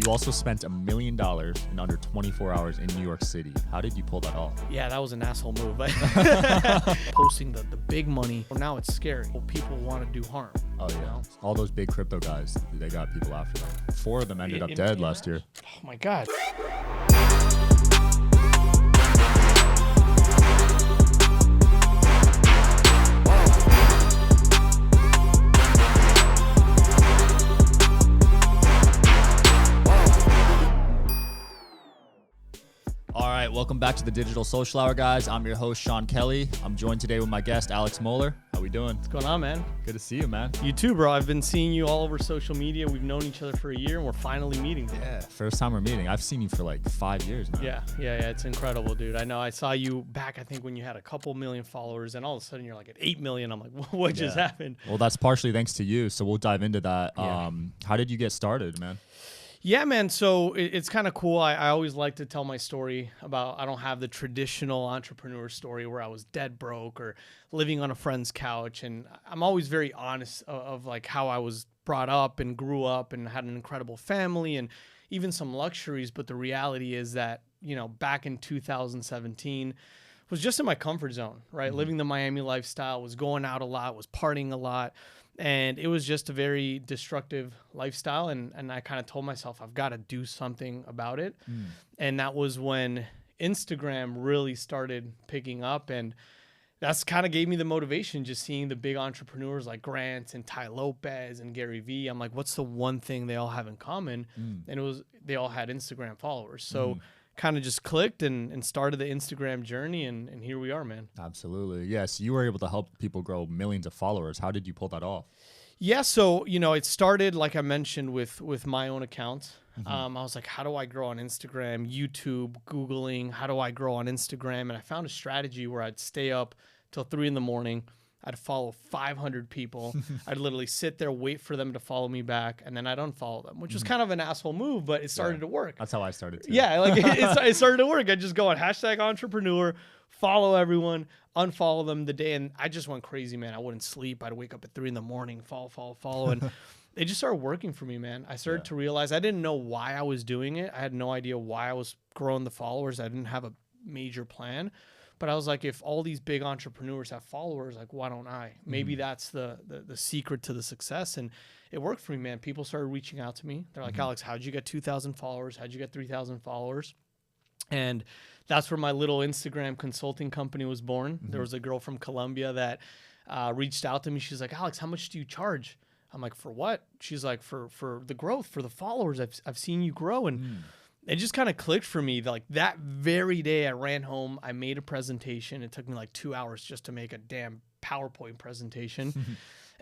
You also spent $1 million in under 24 hours in New York City. How did you pull that off? Yeah, that was an asshole move. Posting the big money, well, now it's scary. Well, people want to do harm. Oh, yeah. Know? All those big crypto guys, they got people after them. 4 of them ended up dead last year. Oh, my God. All right, welcome back to the Digital Social Hour, guys. I'm your host, Sean Kelly. I'm joined today with my guest, Alex Moeller. How we doing? What's going on, man? Good to see you, man. You too, bro. I've been seeing you all over social media. We've known each other for a year, and we're finally meeting. Yeah, first time we're meeting. I've seen you for like 5 years now. Yeah. It's incredible, dude. I know. I saw you back, I think, when you had a couple million followers, and all of a sudden you're like at 8 million. I'm like, what just happened? Well, that's partially thanks to you, so we'll dive into that. Yeah. How did you get started, man? Yeah, man. So it's kind of cool. I always like to tell my story about, I don't have the traditional entrepreneur story where I was dead broke or living on a friend's couch. And I'm always very honest of like how I was brought up and grew up and had an incredible family and even some luxuries. But the reality is that, you know, back in 2017, was just in my comfort zone, right? Mm-hmm. Living the Miami lifestyle, was going out a lot, was partying a lot. And it was just a very destructive lifestyle. And I kind of told myself, I've got to do something about it. And that was when Instagram really started picking up. And that's kind of gave me the motivation, just seeing the big entrepreneurs like Grant and Ty Lopez and Gary Vee. I'm like, what's the one thing they all have in common? And it was, they all had Instagram followers. So kind of just clicked and started the Instagram journey, and here we are, man. Absolutely. Yes, you were able to help people grow millions of followers. How did you pull that off? Yeah, so, you know, it started, like I mentioned, with my own account. I was like, how do I grow on Instagram, YouTube, Googling, how do I grow on Instagram? And I found a strategy where I'd stay up till 3 a.m. I'd follow 500 people. I'd literally sit there, wait for them to follow me back, and then I'd unfollow them, which was kind of an asshole move, but it started to work. That's how I started too. Yeah, like it started to work. I'd just go on #entrepreneur, follow everyone, unfollow them the day, and I just went crazy, man. I wouldn't sleep. I'd wake up at 3 a.m, follow, and it just started working for me, man. I started to realize I didn't know why I was doing it. I had no idea why I was growing the followers. I didn't have a major plan. But I was like, if all these big entrepreneurs have followers, like, why don't I? Maybe that's the secret to the success. And it worked for me, man. People started reaching out to me. They're like, Alex, how'd you get 2,000 followers? How'd you get 3,000 followers? And that's where my little Instagram consulting company was born. There was a girl from Colombia that reached out to me. She's like, Alex, how much do you charge? I'm like, for what? She's like, for the growth, for the followers. I've seen you grow. And it just kind of clicked for me. Like that very day I ran home, I made a presentation. It took me like 2 hours just to make a damn PowerPoint presentation.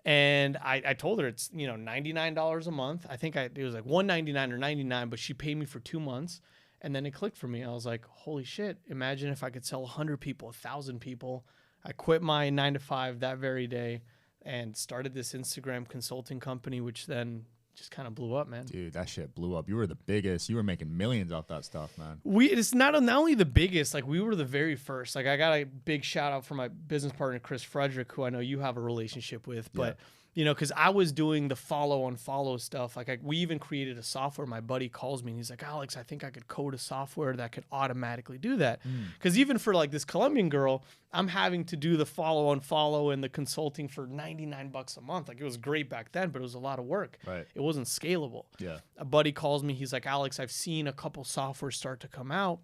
And I told her it's, you know, $99 a month. I think it was like $199 or $99, but she paid me for 2 months. And then it clicked for me. I was like, holy shit, imagine if I could sell 100 people, 1,000 people. I quit my 9 to 5 that very day and started this Instagram consulting company, which then just kind of blew up, man. Dude, that shit blew up. You were the biggest. You were making millions off that stuff, man. It's not only the biggest, like we were the very first. Like I got a big shout out for my business partner, Chris Frederick, who I know you have a relationship with, but you know, because I was doing the follow stuff. Like we even created a software. My buddy calls me and he's like, Alex, I think I could code a software that could automatically do that. Because even for like this Colombian girl, I'm having to do the follow and the consulting for $99 a month. Like it was great back then, but it was a lot of work. Right. It wasn't scalable. Yeah. A buddy calls me. He's like, Alex, I've seen a couple softwares start to come out.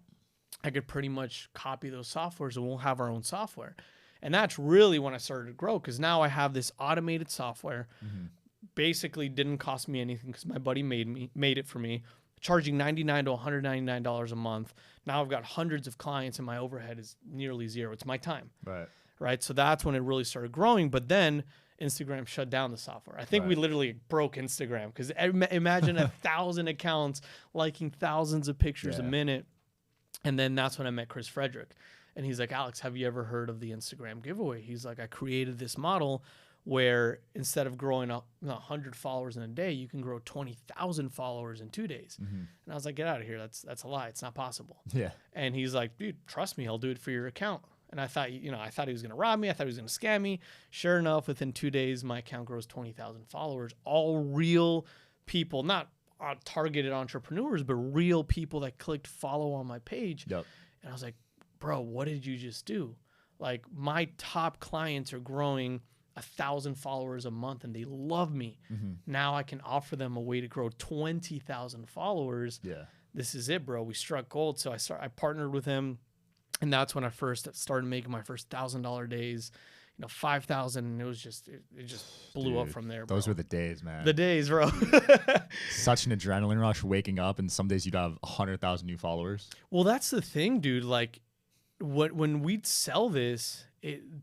I could pretty much copy those softwares and we'll have our own software. And that's really when I started to grow, because now I have this automated software. Basically didn't cost me anything because my buddy made it for me, charging $99 to $199 a month. Now I've got hundreds of clients and my overhead is nearly zero. It's my time. Right. So that's when it really started growing. But then Instagram shut down the software. I think we literally broke Instagram, because imagine 1,000 accounts liking thousands of pictures a minute. And then that's when I met Chris Frederick. And he's like, Alex, have you ever heard of the Instagram giveaway? He's like, I created this model where instead of growing up 100 followers in a day, you can grow 20,000 followers in 2 days. And I was like, get out of here. That's a lie. It's not possible. Yeah. And he's like, dude, trust me, I'll do it for your account. And I thought, he was going to rob me. I thought he was going to scam me. Sure enough, within 2 days, my account grows 20,000 followers, all real people, not targeted entrepreneurs, but real people that clicked follow on my page. Yep. And I was like, bro, what did you just do? Like, my top clients are growing 1,000 followers a month and they love me. Now I can offer them a way to grow 20,000 followers. Yeah. This is it, bro. We struck gold. So I partnered with him, and that's when I first started making my first $1,000 days, 5,000. And it was just, it just blew up from there, bro. Those were the days, man. The days, bro. Such an adrenaline rush waking up, and some days you'd have 100,000 new followers. Well, that's the thing, dude. Like, when we'd sell this,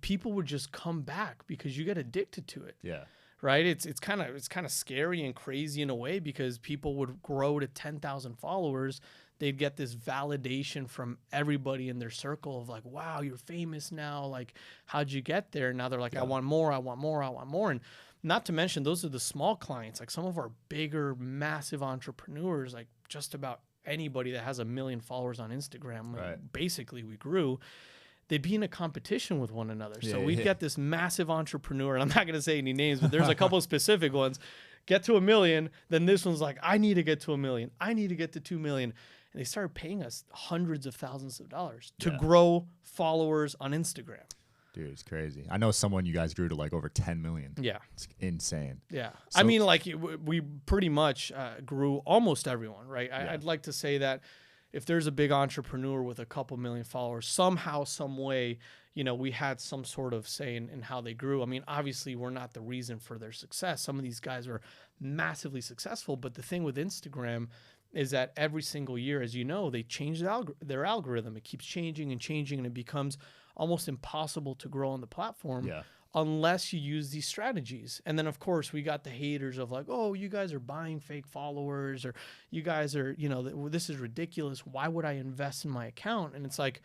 people would just come back because you get addicted to it. Yeah. Right. It's kind of scary and crazy in a way, because people would grow to 10,000 followers. They'd get this validation from everybody in their circle of like, wow, you're famous now. Like, how'd you get there? Now they're like, I want more, I want more, I want more. And not to mention, those are the small clients. Like, some of our bigger, massive entrepreneurs, like just about anybody that has 1 million followers on Instagram, like, basically we grew. They'd be in a competition with one another. So we'd get this massive entrepreneur, and I'm not going to say any names, but there's a couple of specific ones, get to 1 million. Then this one's like, I need to get to 1 million. I need to get to 2 million. And they started paying us hundreds of thousands of dollars to grow followers on Instagram. Dude, it's crazy. I know someone you guys grew to like over 10 million. Yeah. It's insane. Yeah. So, I mean, like, we pretty much grew almost everyone, right? I'd like to say that if there's a big entrepreneur with a couple million followers, somehow, some way, we had some sort of say in how they grew. I mean, obviously, we're not the reason for their success. Some of these guys were massively successful. But the thing with Instagram is that every single year, as you know, they change their algorithm. It keeps changing and changing, and it becomes almost impossible to grow on the platform unless you use these strategies. And then, of course, we got the haters of like, oh, you guys are buying fake followers, or you guys are, this is ridiculous. Why would I invest in my account? And it's like,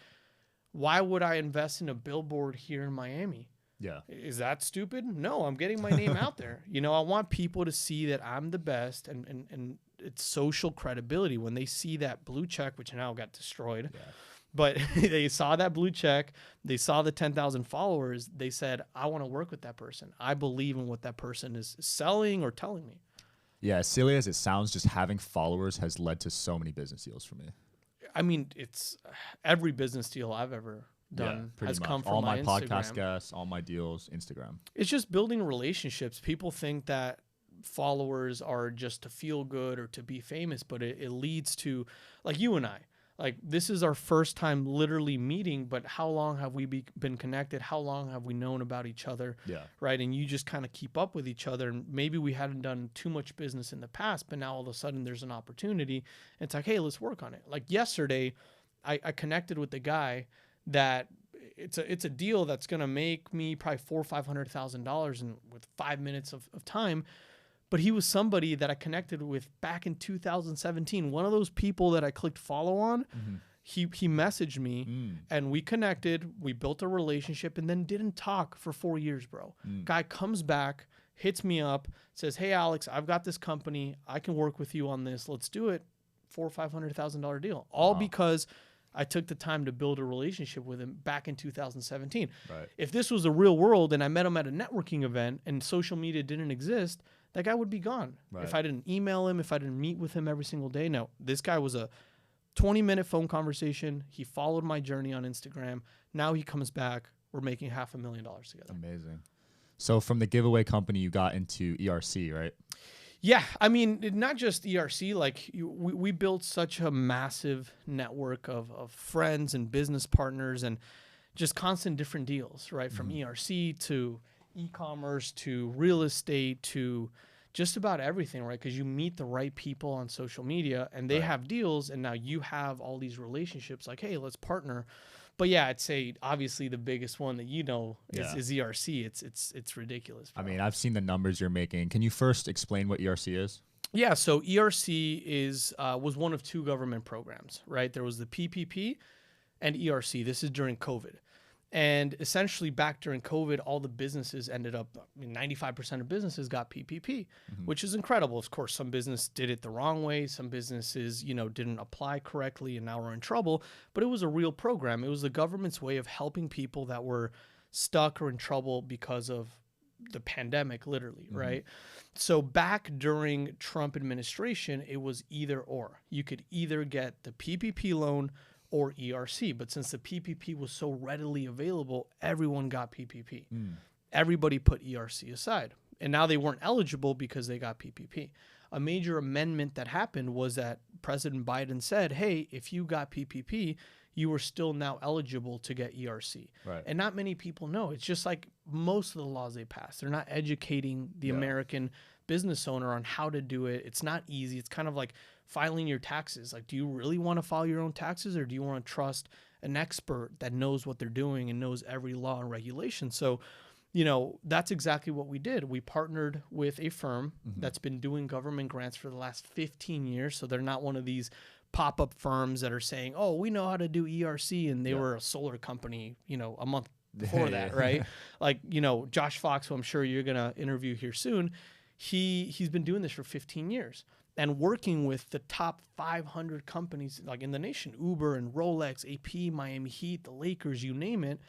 why would I invest in a billboard here in Miami? Yeah. Is that stupid? No, I'm getting my name out there. I want people to see that I'm the best, and it's social credibility. When they see that blue check, which now got destroyed, but they saw that blue check, they saw the 10,000 followers, they said, I want to work with that person. I believe in what that person is selling or telling me. Yeah, as silly as it sounds, just having followers has led to so many business deals for me. I mean, it's every business deal I've ever done has come from all my podcast Instagram. guests, all my deals, Instagram. It's just building relationships. People think that followers are just to feel good or to be famous, but it leads to, like you and I. Like, this is our first time literally meeting, but how long have we been connected? How long have we known about each other? Yeah. Right. And you just kind of keep up with each other. And maybe we hadn't done too much business in the past, but now all of a sudden there's an opportunity. And it's like, hey, let's work on it. Like yesterday, I connected with the guy that it's a deal that's going to make me probably $400,000 or $500,000 with 5 minutes of time. But he was somebody that I connected with back in 2017. One of those people that I clicked follow on, he messaged me and we connected. We built a relationship and then didn't talk for 4 years, bro. Guy comes back, hits me up, says, hey, Alex, I've got this company. I can work with you on this. Let's do it. $400,000 or $500,000 deal. All because I took the time to build a relationship with him back in 2017. Right. If this was the real world and I met him at a networking event and social media didn't exist, that guy would be gone. Right. If I didn't email him, if I didn't meet with him every single day. No, this guy was a 20-minute phone conversation. He followed my journey on Instagram. Now he comes back. We're making $500,000 together. Amazing. So from the giveaway company, you got into ERC, right? Yeah, I mean, not just ERC. Like we built such a massive network of friends and business partners and just constant different deals, right? From ERC to e-commerce to real estate to just about everything, right? Because you meet the right people on social media and they have deals, and now you have all these relationships like, hey, let's partner. But yeah, I'd say obviously the biggest one that is ERC. It's ridiculous, bro. I mean, I've seen the numbers you're making. Can you first explain what ERC is? Yeah, so ERC was one of two government programs, right? There was the PPP and ERC. This is during COVID. And essentially back during COVID, all the businesses ended up, 95% of businesses got PPP, which is incredible. Of course, some business did it the wrong way. Some businesses, didn't apply correctly and now we're in trouble. But it was a real program. It was the government's way of helping people that were stuck or in trouble because of the pandemic, literally, right? So back during Trump administration, it was either or. You could either get the PPP loan or ERC. But since the PPP was so readily available, everyone got PPP. Everybody put ERC aside. And now they weren't eligible because they got PPP. A major amendment that happened was that President Biden said, hey, if you got PPP, you are still now eligible to get ERC. Right. And not many people know. It's just like most of the laws they pass. They're not educating the American business owner on how to do it. It's not easy. It's kind of like filing your taxes. Like, do you really want to file your own taxes, or do you want to trust an expert that knows what they're doing and knows every law and regulation? So, you know, that's exactly what we did. We partnered with a firm that's been doing government grants for the last 15 years. So they're not one of these pop-up firms that are saying, oh, we know how to do ERC, and they were a solar company, you know, a month before that, right? Like, you know, Josh Fox, who I'm sure you're going to interview here soon, he's been doing this for 15 years and working with the top 500 companies like in the nation, Uber and Rolex, AP, Miami Heat, the Lakers, you name it.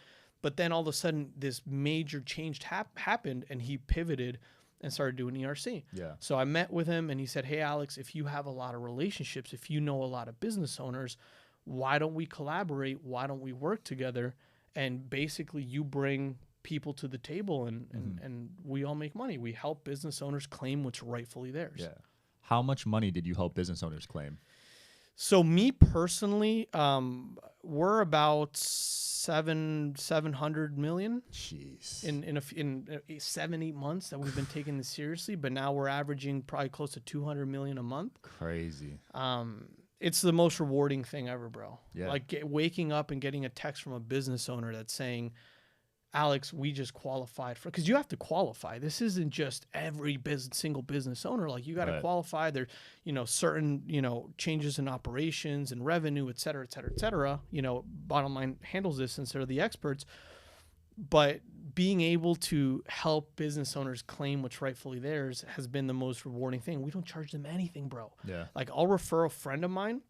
But then all of a sudden this major change happened, and he pivoted and started doing ERC. Yeah. So I met with him, and he said, hey, Alex, if you have a lot of relationships, if you know a lot of business owners, why don't we collaborate? Why don't we work together? And basically you bring people to the table, and we all make money. We help business owners claim what's rightfully theirs. Yeah. How much money did you help business owners claim? So me personally, we're about 700 million. Jeez. In 7-8 months that we've been taking this seriously, but now we're averaging probably close to 200 million a month. Crazy. It's the most rewarding thing ever, bro. Yeah. Like waking up and getting a text from a business owner that's saying, Alex, we just qualified for, because you have to qualify. This isn't just every single business owner. Like, you got to qualify. There, you know, certain, you know, changes in operations and revenue, et cetera, et cetera, et cetera. You know, Bottom Line handles this since they're the experts. But being able to help business owners claim what's rightfully theirs has been the most rewarding thing. We don't charge them anything, bro. Yeah. Like, I'll refer a friend of mine.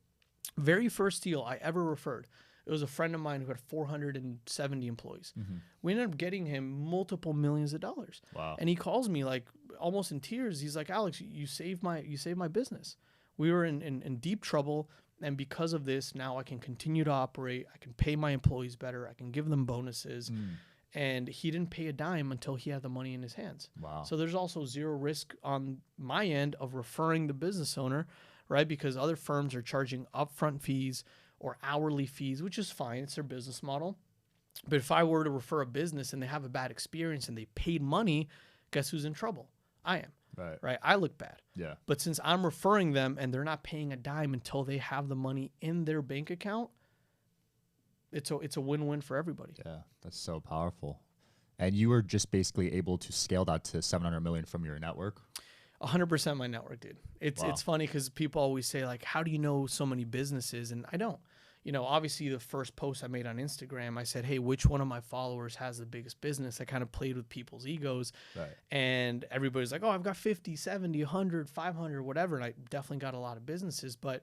Very first deal I ever referred, it was a friend of mine who had 470 employees. We ended up getting him multiple millions of dollars. Wow. And he calls me like almost in tears. He's like, Alex, you saved my business. We were in deep trouble. And because of this, now I can continue to operate. I can pay my employees better. I can give them bonuses. And he didn't pay a dime until he had the money in his hands. Wow. So there's also zero risk on my end of referring the business owner, right? Because other firms are charging upfront fees or hourly fees, which is fine. It's their business model. But if I were to refer a business and they have a bad experience and they paid money, guess who's in trouble? I am. Right? I look bad. Yeah. But since I'm referring them and they're not paying a dime until they have the money in their bank account, it's a win-win for everybody. Yeah, that's so powerful. And you were just basically able to scale that to 700 million from your network? 100% my network, dude. It's funny because people always say, like, how do you know so many businesses? And I don't. You know, obviously the first post I made on Instagram, I said, hey, which one of my followers has the biggest business? I kind of played with people's egos. Right. And everybody's like, oh, I've got 50, 70, 100, 500, whatever. And I definitely got a lot of businesses. But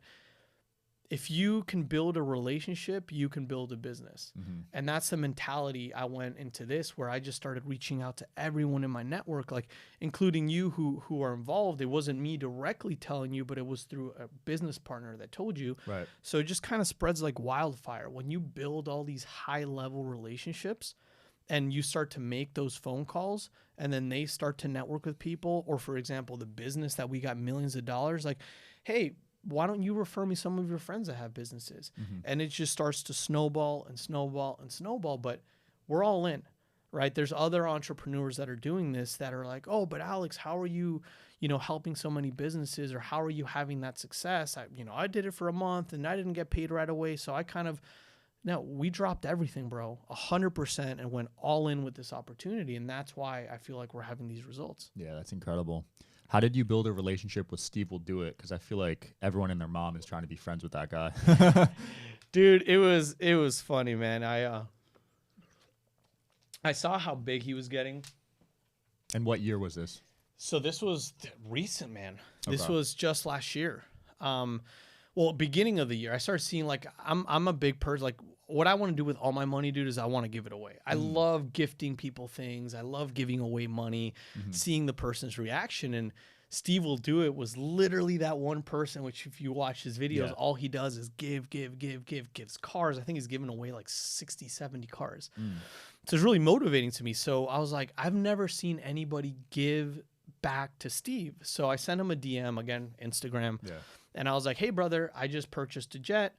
if you can build a relationship, you can build a business. And that's the mentality I went into this, where I just started reaching out to everyone in my network, like including you who are involved. It wasn't me directly telling you, but it was through a business partner that told you. Right. So it just kind of spreads like wildfire. When you build all these high level relationships and you start to make those phone calls, and then they start to network with people, or for example, the business that we got millions of dollars, like, hey, why don't you refer me some of your friends that have businesses? And it just starts to snowball and snowball and snowball, but we're all in, right? There's other entrepreneurs that are doing this that are like, oh, but Alex, how are you, helping so many businesses, or how are you having that success? I did it for a month and I didn't get paid right away. So no, we dropped everything, bro, 100%, and went all in with this opportunity. And that's why I feel like we're having these results. Yeah, that's incredible. How did you build a relationship with Steve Will Do It? Because I feel like everyone and their mom is trying to be friends with that guy. Dude, it was funny, man. I saw how big he was getting. And what year was this? So this was recent, man. This Okay. was just last year. Beginning of the year, I started seeing, like, I'm a big person. Like, what I want to do with all my money, dude, is I want to give it away. I love gifting people things. I love giving away money, seeing the person's reaction. And Steve Will Do It was literally that one person, which if you watch his videos, all he does is give, gives cars. I think he's given away like 60, 70 cars. So it's really motivating to me. So I was like, I've never seen anybody give back to Steve. So I sent him a DM, again, Instagram. Yeah. And I was like, hey, brother, I just purchased a jet.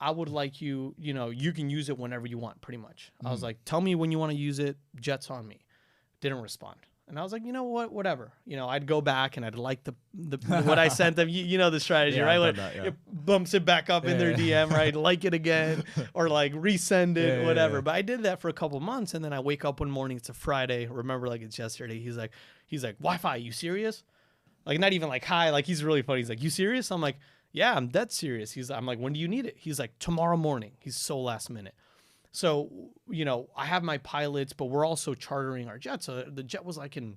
I would like you, you can use it whenever you want, pretty much. I was like, tell me when you want to use it. Jet's on me. Didn't respond. And I was like, you know what, whatever. I'd go back and I'd like the what I sent them. You know the strategy, right? When it bumps it back up in their DM, right? Like it again or like resend it, whatever. But I did that for a couple months. And then I wake up one morning. It's a Friday. Remember like it's yesterday. He's like, Wi-Fi, you serious? Like not even like hi. Like he's really funny. He's like, you serious? I'm like, yeah, I'm dead serious. I'm like, when do you need it? He's like, tomorrow morning. He's so last minute. So, I have my pilots, but we're also chartering our jet. So the jet was like in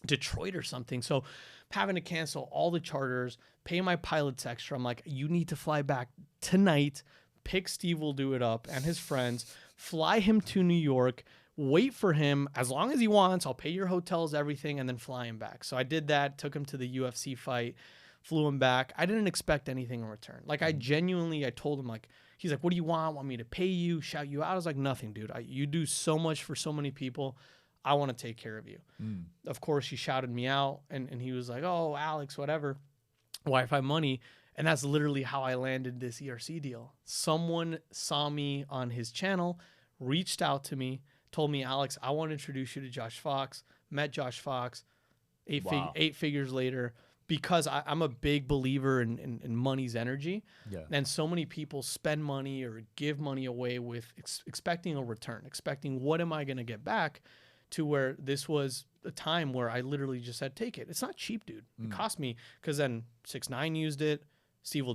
Detroit or something. So having to cancel all the charters, pay my pilots extra. I'm like, you need to fly back tonight. Pick Steve Will Do It up and his friends, fly him to New York, wait for him as long as he wants. I'll pay your hotels, everything, and then fly him back. So I did that, took him to the UFC fight. Flew him back. I didn't expect anything in return. Like I told him like, he's like, what do you want? Want me to pay you, shout you out? I was like, nothing, dude. You do so much for so many people. I want to take care of you. Of course, he shouted me out and he was like, oh, Alex, whatever, Wi-Fi money. And that's literally how I landed this ERC deal. Someone saw me on his channel, reached out to me, told me, Alex, I want to introduce you to Josh Fox. Met Josh Fox, eight figures later. Because I'm a big believer in money's energy. Yeah. And so many people spend money or give money away with expecting a return, expecting what am I going to get back, to where this was a time where I literally just said, take it. It's not cheap, dude. It cost me, because then 6ix9ine used it. Steve Will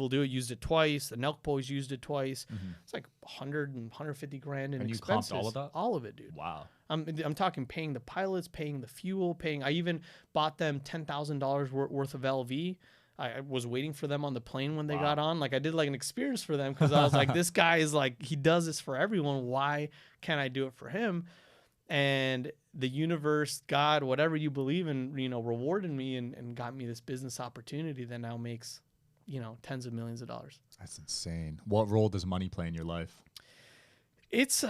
Do It used it twice. The Nelk Boys used it twice. It's like 100 and 150 grand in expenses. And you comped all of that? All of it, dude. Wow. I'm talking paying the pilots, paying the fuel, I even bought them $10,000 worth of LV. I was waiting for them on the plane when they got on. Like I did like an experience for them, because I was like, this guy is like, he does this for everyone. Why can't I do it for him? And the universe, God, whatever you believe in, rewarded me and got me this business opportunity that now makes, tens of millions of dollars. That's insane. What role does money play in your life? It's,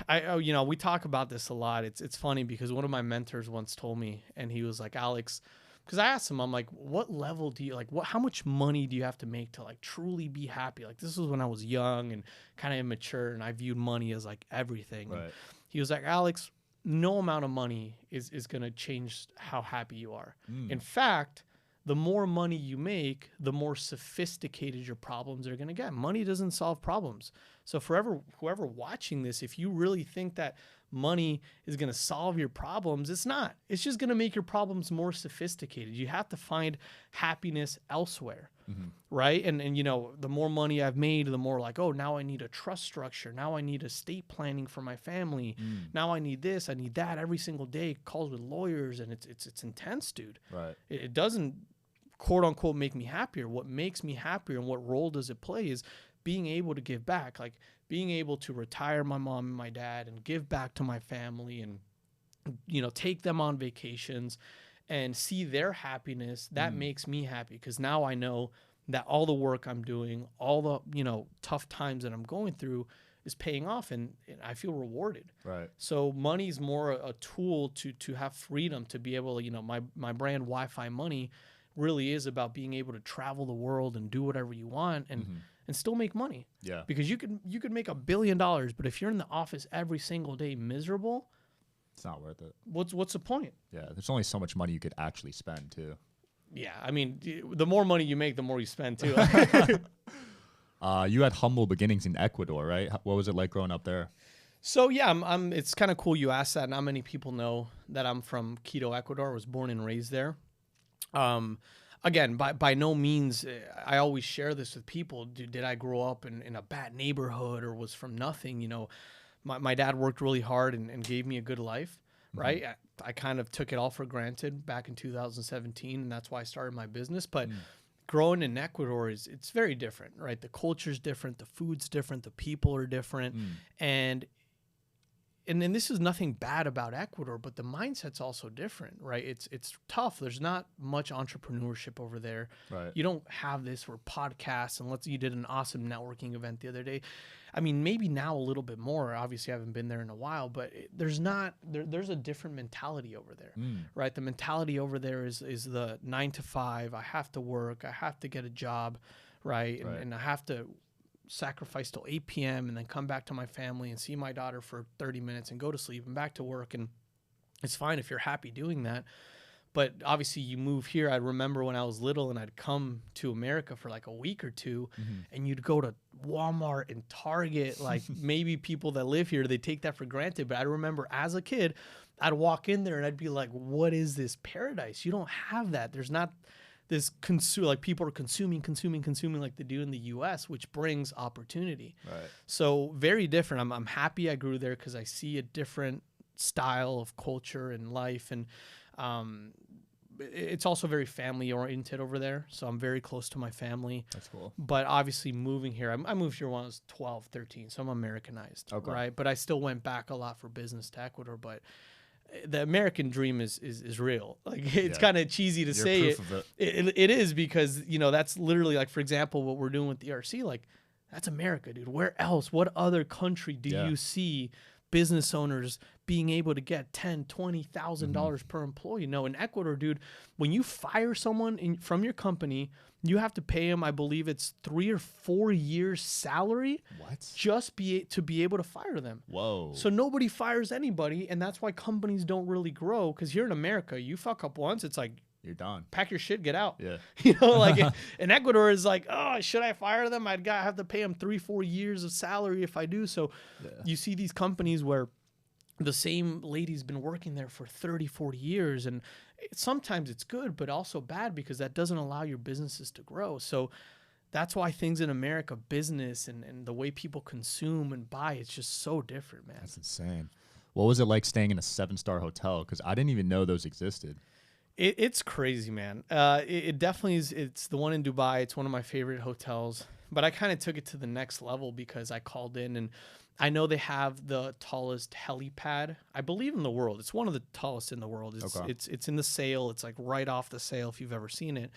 we talk about this a lot. It's funny because one of my mentors once told me, and he was like, Alex, because I asked him, I'm like, what level do you how much money do you have to make to like truly be happy? Like this was when I was young and kind of immature, and I viewed money as like everything. Right. He was like, Alex, no amount of money is going to change how happy you are. In fact, the more money you make, the more sophisticated your problems are going to get. Money doesn't solve problems. So whoever watching this, if you really think that money is going to solve your problems, it's not. It's just going to make your problems more sophisticated. You have to find happiness elsewhere, right? And the more money I've made, the more like, oh, now I need a trust structure. Now I need estate planning for my family. Now I need this, I need that. Every single day, calls with lawyers, and it's intense, dude. Right. It doesn't, quote unquote, make me happier. What makes me happier and what role does it play is being able to give back, like being able to retire my mom and my dad and give back to my family and, take them on vacations and see their happiness. That makes me happy, because now I know that all the work I'm doing, all the, tough times that I'm going through is paying off, and I feel rewarded. Right. So money's more a tool to have freedom, to be able to, my brand Wi-Fi Money really is about being able to travel the world and do whatever you want and still make money. Yeah. Because you could make $1 billion, but if you're in the office every single day miserable, it's not worth it. What's the point? Yeah, there's only so much money you could actually spend too. Yeah, I mean, the more money you make, the more you spend too. You had humble beginnings in Ecuador, right? What was it like growing up there? So yeah, it's kind of cool you asked that. Not many people know that I'm from Quito, Ecuador. I was born and raised there. Again, by no means, I always share this with people. Did I grow up in a bad neighborhood or was from nothing? My dad worked really hard and gave me a good life, right? I kind of took it all for granted back in 2017, and that's why I started my business. But growing in Ecuador it's very different, right? The culture's different, the food's different, the people are different, and then this is nothing bad about Ecuador, but the mindset's also different, right? It's tough. There's not much entrepreneurship over there. Right. You don't have this for podcasts, and you did an awesome networking event the other day. I mean, maybe now a little bit more. Obviously, I haven't been there in a while, but there's a different mentality over there, right? The mentality over there is the 9 to 5. I have to work. I have to get a job, right? And I have to sacrifice till 8 p.m. and then come back to my family and see my daughter for 30 minutes and go to sleep and back to work. And it's fine if you're happy doing that. But obviously you move here. I remember when I was little and I'd come to America for like a week or two and you'd go to Walmart and Target. Like maybe people that live here, they take that for granted. But I remember as a kid, I'd walk in there and I'd be like, what is this paradise? You don't have that. There's not this like people are consuming like they do in the US, which brings opportunity. Right. So very different. I'm happy I grew there because I see a different style of culture and life. And it's also very family oriented over there. So I'm very close to my family. That's cool. But obviously moving here, I moved here when I was 12, 13. So I'm Americanized, right? But I still went back a lot for business to Ecuador. But the American dream is real. Like it's kind of cheesy to say it. It is because, you know, that's literally like, for example, what we're doing with the ERC, like that's America, dude. Where else? What other country do you see business owners being able to get $10,000, $20,000 per employee? No, in Ecuador, dude, when you fire someone from your company, you have to pay them, I believe it's 3 or 4 years salary. What? Just to be able to fire them. Whoa. So nobody fires anybody, and that's why companies don't really grow. Because here in America, you fuck up once, it's like, you're done. Pack your shit, get out. Yeah. You know, like in Ecuador is like, oh, should I fire them? I'd have to pay them 3-4 years of salary if I do. So you see these companies where the same lady's been working there for 30-40 years, and sometimes it's good but also bad because that doesn't allow your businesses to grow. So that's why things in America, business and the way people consume and buy, it's just so different, man. That's insane. What was it like staying in a 7-star hotel? Because I didn't even know those existed. It's crazy, man. It definitely is. It's the one in Dubai. It's one of my favorite hotels. But I kind of took it to the next level because I called in, and I know they have the tallest helipad, I believe, in the world. It's one of the tallest in the world. It's in the sail. It's like right off the sail if you've ever seen it.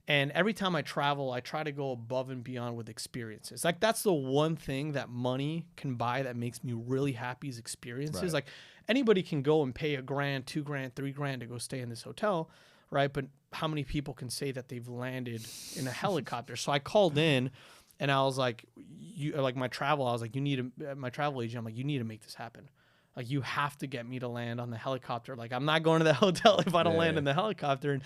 And every time I travel, I try to go above and beyond with experiences. Like that's the one thing that money can buy that makes me really happy is experiences. Right. Like anybody can go and pay $1,000, $2,000, $3,000 to go stay in this hotel, right? But how many people can say that they've landed in a helicopter? So I called in and I was like, my travel agent, I'm like, you need to make this happen. Like you have to get me to land on the helicopter. Like I'm not going to the hotel if I don't land in the helicopter. And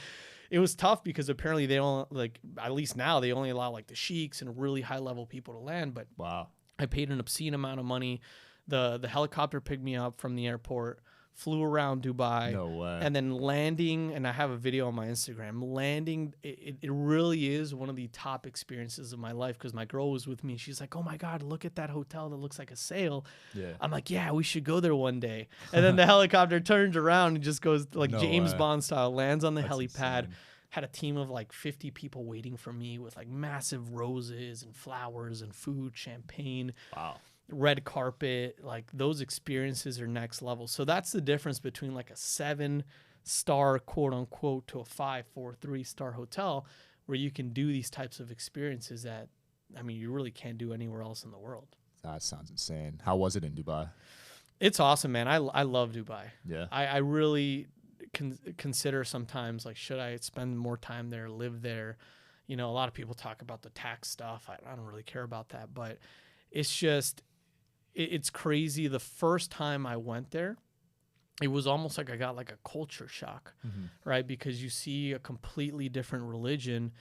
it was tough because apparently they don't, like, at least now they only allow like the sheiks and really high level people to land. But wow, I paid an obscene amount of money. The helicopter picked me up from the airport, flew around Dubai. No way. And then landing, and I have a video on my Instagram, landing, it really is one of the top experiences of my life because my girl was with me. She's like, oh my God, look at that hotel that looks like a sail. Yeah. I'm like, yeah, we should go there one day. And then the helicopter turns around and just goes like James Bond style, lands on the helipad. Insane. Had a team of like 50 people waiting for me with like massive roses and flowers and food, champagne. Wow. Red carpet, like those experiences are next level. So that's the difference between like a 7-star quote unquote to a 5, 4, 3-star hotel where you can do these types of experiences that, I mean, you really can't do anywhere else in the world. That sounds insane. How was it in Dubai? It's awesome, man. I love Dubai. Yeah. I really consider sometimes like, should I spend more time there, live there? You know, a lot of people talk about the tax stuff. I don't really care about that, but it's just, it's crazy. The first time I went there, it was almost like I got like a culture shock, right? Because you see a completely different religion.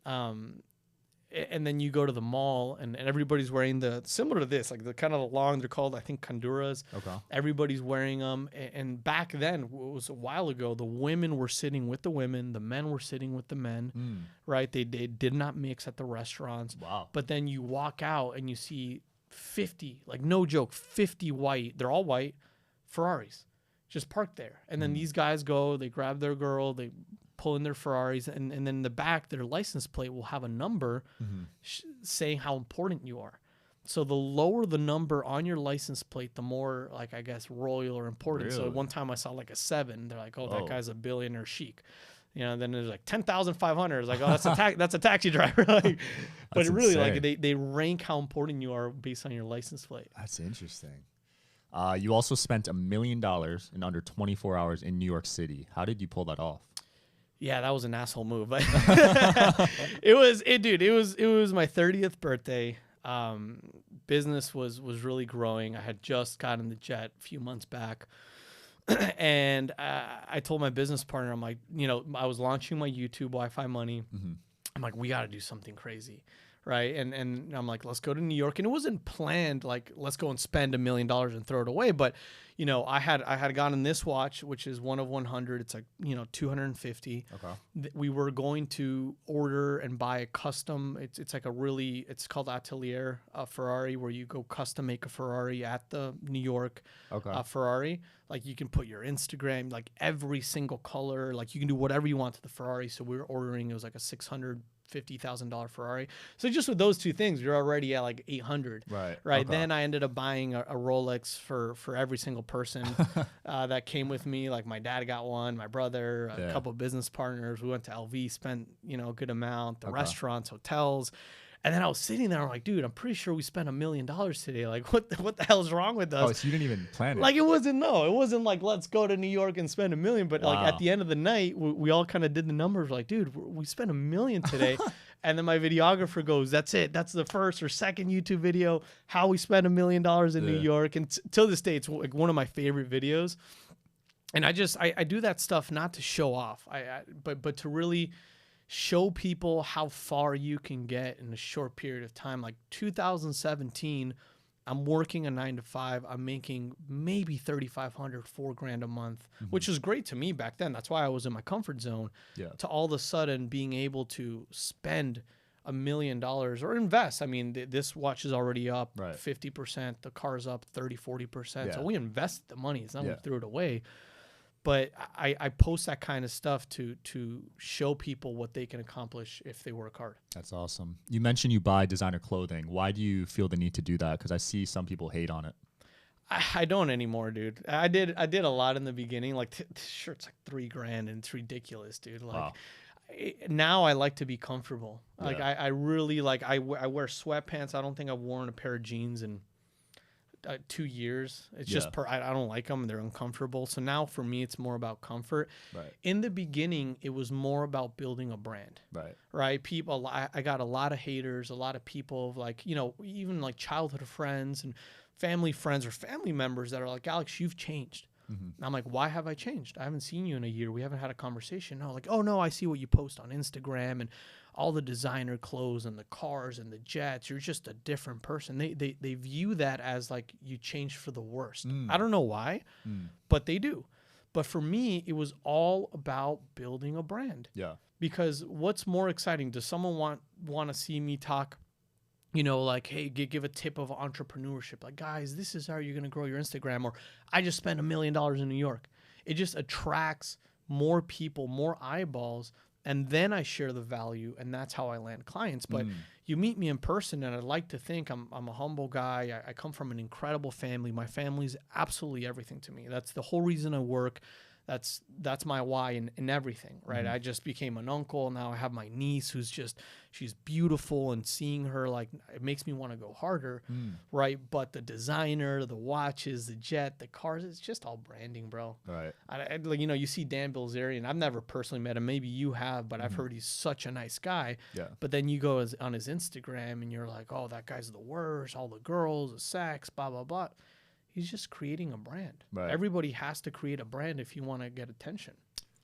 And then you go to the mall and everybody's wearing similar to this, like the kind of the long, they're called, I think, kanduras. Okay. Everybody's wearing them. And back then, it was a while ago, the women were sitting with the women, the men were sitting with the men, right? They did not mix at the restaurants. Wow. But then you walk out and you see 50, like no joke, 50 white, they're all white, Ferraris just parked there. And then these guys go, they grab their girl, they pull in their Ferraris, and then in the back, their license plate will have a number saying how important you are. So the lower the number on your license plate, the more, like, I guess, royal or important. Really? So one time I saw like a 7. They're like, oh, Whoa. that guy's a billionaire chic. You know, then there's like 10,500. It's like, oh, that's a taxi driver. Like, but really, like, they rank how important you are based on your license plate. That's interesting. You also spent $1 million in under 24 hours in New York City. How did you pull that off? Yeah, that was an asshole move. It was my 30th birthday. Business was really growing. I had just gotten the jet a few months back. And I told my business partner, I'm like, you know, I was launching my YouTube Wi-Fi money. I'm like, we got to do something crazy. Right. And I'm like, let's go to New York. And it wasn't planned, like, let's go and spend $1 million and throw it away. But, you know, I had gotten this watch, which is one of 100. It's like, you know, 250. Okay. We were going to order and buy a custom. It's like it's called Atelier Ferrari, where you go custom make a Ferrari at the New York Ferrari. Like, you can put your Instagram, like, every single color, like, you can do whatever you want to the Ferrari. So we were ordering, it was like a $650,000 Ferrari. So just with those two things, you're already at like 800. Right. Okay. Then I ended up buying a Rolex for every single person that came with me. Like, my dad got one, my brother, a couple of business partners. We went to LV, spent, you know, a good amount, the restaurants, hotels. And then I was sitting there, I'm like, dude, I'm pretty sure we spent $1 million today. Like, what the hell's wrong with us? Oh, so you didn't even plan it? Like, it wasn't like, let's go to New York and spend $1 million. But like, at the end of the night, we all kind of did the numbers. Like, dude, we spent $1 million today. And then my videographer goes, that's it. That's the first or second YouTube video, how we spent $1 million in New York. And till this day, it's like one of my favorite videos. And I do that stuff not to show off, but to really show people how far you can get in a short period of time. Like 2017, I'm working a 9 to 5. I'm making maybe $3,500, $4,000 a month, which is great to me back then. That's why I was in my comfort zone. Yeah. To all of a sudden being able to spend $1 million or invest. I mean, this watch is already up 50%. The car's up 30, 40%. Yeah. So we invested the money. It's not we threw it away. But I post that kind of stuff to show people what they can accomplish if they work hard. That's awesome. You mentioned you buy designer clothing. Why do you feel the need to do that? Because I see some people hate on it. I don't anymore, dude. I did a lot in the beginning. Like, shirt's like $3,000 and it's ridiculous, dude. Like, now I like to be comfortable. Like, I really like. I wear sweatpants. I don't think I've worn a pair of jeans in 2 years. It's just I don't like them. They're uncomfortable. So now for me, it's more about comfort. Right. In the beginning, it was more about building a brand. Right. People, I got a lot of haters, a lot of people like, you know, even like childhood friends and family friends or family members that are like, Alex, you've changed. And I'm like, why have I changed? I haven't seen you in a year. We haven't had a conversation. No, like, oh no, I see what you post on Instagram and all the designer clothes and the cars and the jets. You're just a different person. They view that as like you changed for the worst. I don't know why, but they do. But for me, it was all about building a brand. Yeah. Because what's more exciting? Does someone want to see me talk, you know, like, hey, give a tip of entrepreneurship. Like, guys, this is how you're going to grow your Instagram. Or I just spent $1 million in New York. It just attracts more people, more eyeballs. And then I share the value, and that's how I land clients. But you meet me in person, and I'd like to think I'm a humble guy. I come from an incredible family. My family's absolutely everything to me. That's the whole reason I work. That's my why in everything, right? I just became an uncle. Now I have my niece who's she's beautiful, and seeing her, like, it makes me want to go harder, right? But the designer, the watches, the jet, the cars, it's just all branding, bro. Right. Like, you know, you see Dan Bilzerian. I've never personally met him. Maybe you have, but I've heard he's such a nice guy. Yeah. But then you go on his Instagram, and you're like, oh, that guy's the worst. All the girls, the sex, blah, blah, blah. He's just creating a brand. Right. Everybody has to create a brand if you want to get attention.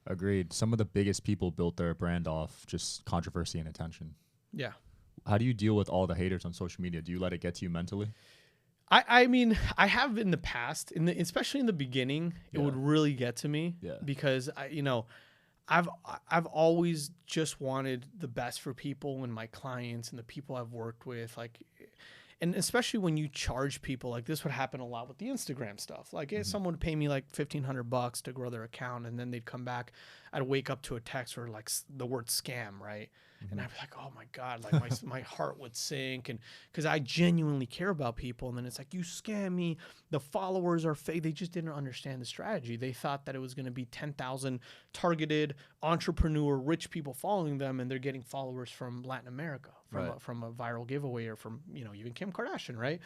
Agreed. Some of the biggest people built their brand off just controversy and attention. Yeah. How do you deal with all the haters on social media? Do you let it get to you mentally? I mean, I have in the past, especially in the beginning, it would really get to me because I've always just wanted the best for people and my clients and the people I've worked with. Like, And especially when you charge people, like this would happen a lot with the Instagram stuff. Like if someone would pay me like $1,500 to grow their account, and then they'd come back, I'd wake up to a text or like the word scam, right? And I'd be like, oh my God, like my heart would sink. And because I genuinely care about people. And then it's like, you scam me. The followers are fake. They just didn't understand the strategy. They thought that it was going to be 10,000 targeted entrepreneur, rich people following them. And they're getting followers from Latin America, from a viral giveaway, or from, you know, even Kim Kardashian, right?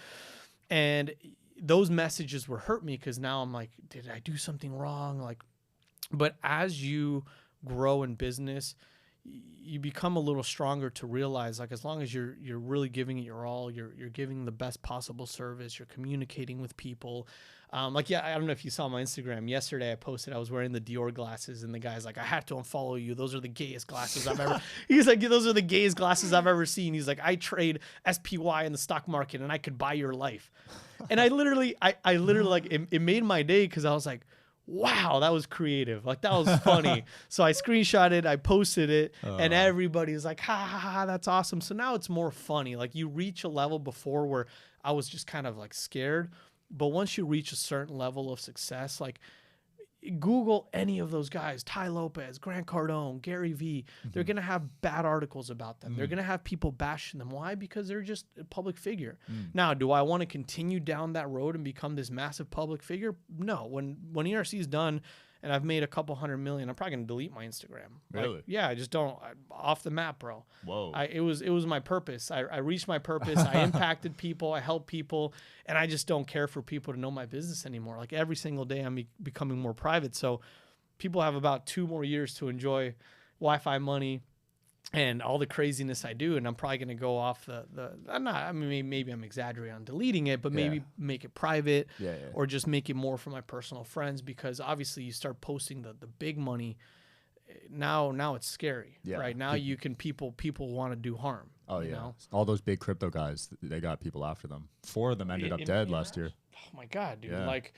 And those messages were hurt me, because now I'm like, did I do something wrong? Like, but as you grow in business, you become a little stronger to realize, like, as long as you're really giving it your all, you're giving the best possible service, you're communicating with people. Like, yeah, I don't know if you saw my Instagram yesterday. I posted I was wearing the Dior glasses, and the guy's like, I had to unfollow you. Those are the gayest glasses I've ever. He's like, those are the gayest glasses I've ever seen. He's like, I trade SPY in the stock market, and I could buy your life. And I literally like it made my day, because I was like, wow, that was creative. Like, that was funny. So I screenshot it, I posted it, and everybody's like, ha, ha, ha, that's awesome. So now it's more funny. Like, you reach a level before where I was just kind of like scared. But once you reach a certain level of success, like, Google any of those guys, Ty Lopez, Grant Cardone, Gary Vee, they're going to have bad articles about them. They're going to have people bashing them. Why? Because they're just a public figure. Now, do I want to continue down that road and become this massive public figure? No. When ERC is done and I've made a couple $100 million, I'm probably going to delete my Instagram. Really? Like, yeah, I just don't. Off the map, bro. Whoa. It was my purpose. I reached my purpose. I impacted people. I helped people. And I just don't care for people to know my business anymore. Like, every single day I'm becoming more private. So people have about 2 more years to enjoy Wi-Fi money and all the craziness I do. And I'm probably going to go off maybe I'm exaggerating on deleting it, but maybe make it private or just make it more for my personal friends, because obviously you start posting the big money. Now it's scary, right? Now people want to do harm. Oh, you yeah. know? All those big crypto guys, they got people after them. 4 of them ended up dead last year. Oh my God, dude. Yeah. Like,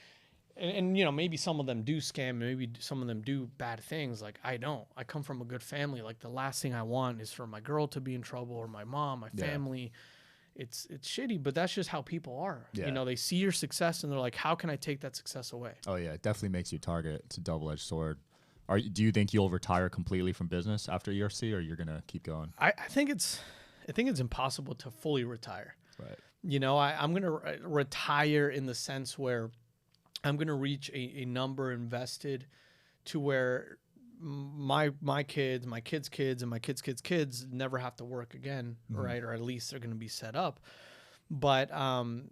and you know, maybe some of them do scam, maybe some of them do bad things. Like, I don't. I come from a good family. Like, the last thing I want is for my girl to be in trouble, or my mom, my family. It's shitty, but that's just how people are. You know, they see your success and they're like, how can I take that success away? Oh yeah, it definitely makes you a target. It's a double-edged sword. Do you think you'll retire completely from business after ERC, or you're gonna keep going? I think it's impossible to fully retire. Right. You know, I'm gonna retire in the sense where I'm gonna reach a number invested to where my kids, my kids' kids, and my kids' kids never have to work again, right? Or at least they're gonna be set up. But I'm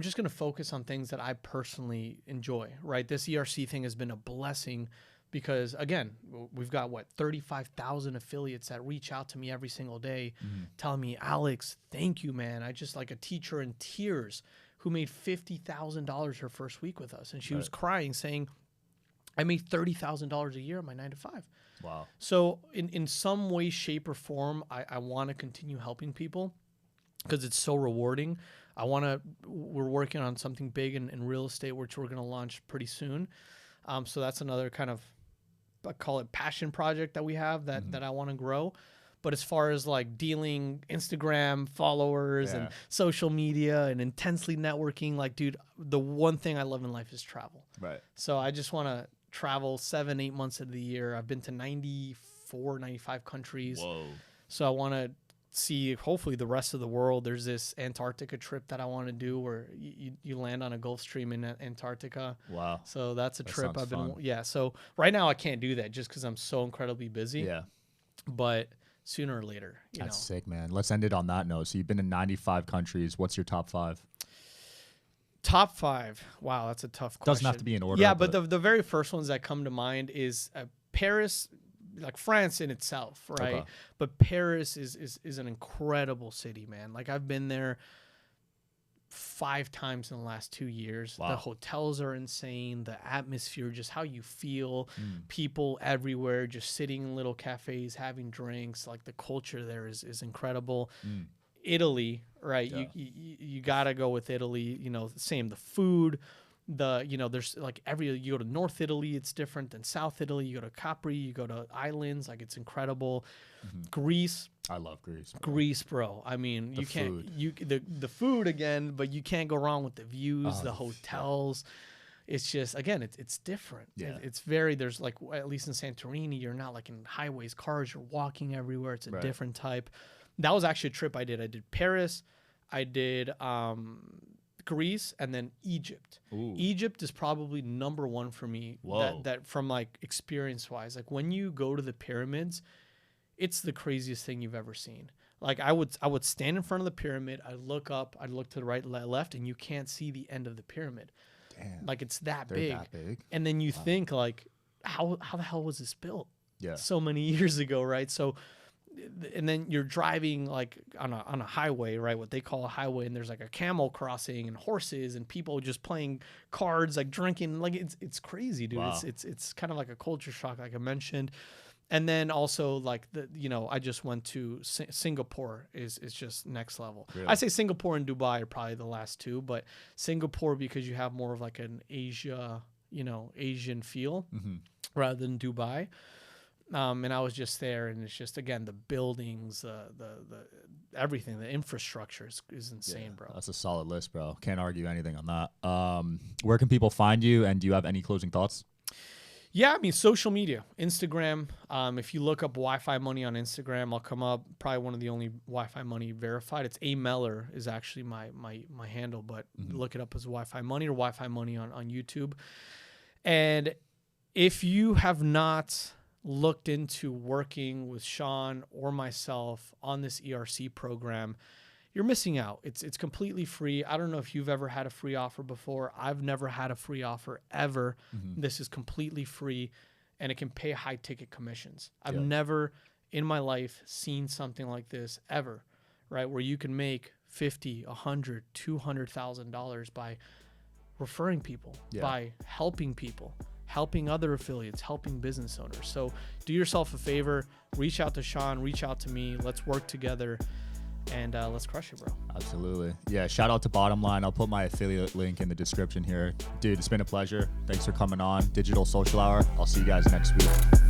just going to focus on things that I personally enjoy, right? This ERC thing has been a blessing because, again, we've got, 35,000 affiliates that reach out to me every single day telling me, Alex, thank you, man. I just, like a teacher in tears who made $50,000 her first week with us. And she was crying saying, I made $30,000 a year on my 9-to-5. Wow. So in some way, shape, or form, I want to continue helping people because it's so rewarding. We're working on something big in real estate, which we're going to launch pretty soon. So that's another kind of, I call it passion project that we have that I want to grow. But as far as like dealing Instagram followers and social media and intensely networking, like, dude, the one thing I love in life is travel. Right. So I just want to travel 7-8 months of the year. I've been to 94, 95 countries. Whoa. So I want to see hopefully the rest of the world. There's this Antarctica trip that I want to do where you land on a Gulf Stream in Antarctica. Wow. So that's a trip I've been fun. So right now I can't do that just because I'm so incredibly busy. Yeah. But sooner or later, that's sick, man. Let's end it on that note. So you've been in 95 countries. What's your top 5? Top 5. Wow, that's a tough question. Doesn't have to be in order. Yeah, but the very first ones that come to mind is Paris, like France in itself, right? Okay. But Paris is an incredible city, man. Like, I've been there 5 times in the last 2 years. Wow. The hotels are insane. The atmosphere, just how you feel, people everywhere, just sitting in little cafes, having drinks. Like, the culture there is incredible. Italy, right? Yeah. You got to go with Italy. You know, same, the food, There's like you go to North Italy, it's different than South Italy. You go to Capri, you go to islands, like it's incredible. Greece. I love Greece. Bro. Greece, bro. I mean, the food again, but you can't go wrong with the views, the hotels. It's just, again, it's different. Yeah. It's very, there's like, at least in Santorini, you're not like in highways, cars, you're walking everywhere. It's a different type. That was actually a trip I did. I did Paris. I did Greece, and then Egypt. Ooh. Egypt is probably number one for me. That from like experience wise, like when you go to the pyramids, it's the craziest thing you've ever seen. Like I would stand in front of the pyramid, I'd look up, I'd look to the right, left, and you can't see the end of the pyramid. Damn. Like it's that big. And then you think like, how the hell was this built? Yeah. So many years ago, right? So, and then you're driving like on a highway, right? What they call a highway, and there's like a camel crossing and horses and people just playing cards, like drinking, like it's crazy, dude. Wow. It's kind of like a culture shock, like I mentioned. And then also like I just went to Singapore is just next level. Really? I say Singapore and Dubai are probably the last two, but Singapore because you have more of like an Asian feel rather than Dubai. And I was just there, and it's just, again, the buildings, the everything, the infrastructure is insane, bro. That's a solid list, bro. Can't argue anything on that. Where can people find you, and do you have any closing thoughts? Yeah, I mean, social media, Instagram. If you look up Wi-Fi Money on Instagram, I'll come up. Probably one of the only Wi-Fi Money verified. It's Moeller is actually my handle, but look it up as Wi-Fi Money or Wi-Fi Money on YouTube. And if you have not looked into working with Sean or myself on this ERC program, you're missing out. It's completely free. I don't know if you've ever had a free offer before. I've never had a free offer ever. This is completely free, and it can pay high ticket commissions. I've never in my life seen something like this ever, right? Where you can make $50, $100, $200,000 by referring people, by helping people, helping other affiliates, helping business owners. So do yourself a favor, reach out to Sean, reach out to me. Let's work together, and let's crush it, bro. Absolutely. Yeah, shout out to Bottom Line. I'll put my affiliate link in the description here. Dude, it's been a pleasure. Thanks for coming on Digital Social Hour. I'll see you guys next week.